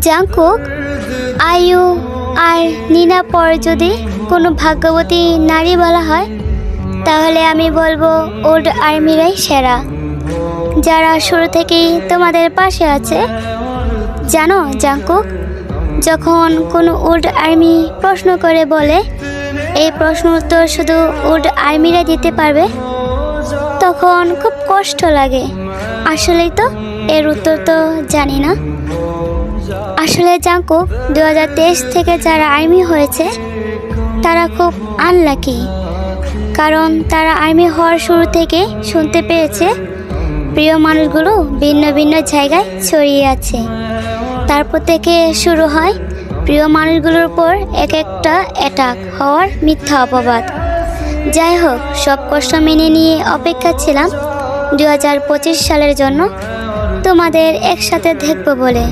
Jungkook, IU আর নিনা পর যদি কোনো ভাগ্যবতী নারী বলা হয়, তাহলে আমি বলবো ওল্ড আর্মিরাই সেরা, যারা শুরু থেকেই তোমাদের পাশে আছে। জানো জাংকুক, যখন কোনো ওল্ড আর্মি প্রশ্ন করে বলে এই প্রশ্ন উত্তর শুধু ওল্ড আর্মিরা দিতে পারবে, তখন খুব কষ্ট লাগে। আসলেই তো এর উত্তর তো জানি না। আসলে জাংকুক, 2023 থেকে যারা আর্মি হয়েছে তারা খুব আনলাকি, কারণ তারা আর্মি হওয়ার শুরু থেকে শুনতে পেরেছে প্রিয় মানুষগুলো ভিন্ন ভিন্ন জায়গায় ছড়িয়ে আছে। তারপর থেকে শুরু হয় প্রিয় মানুষগুলোর উপর এক একটা অ্যাটাক হওয়ার মিথ্যা অপবাদ। যাই হোক, সব কষ্ট মেনে নিয়ে অপেক্ষা ছিলাম 2025 সালের জন্য তোমাদের একসাথে দেখব বলে।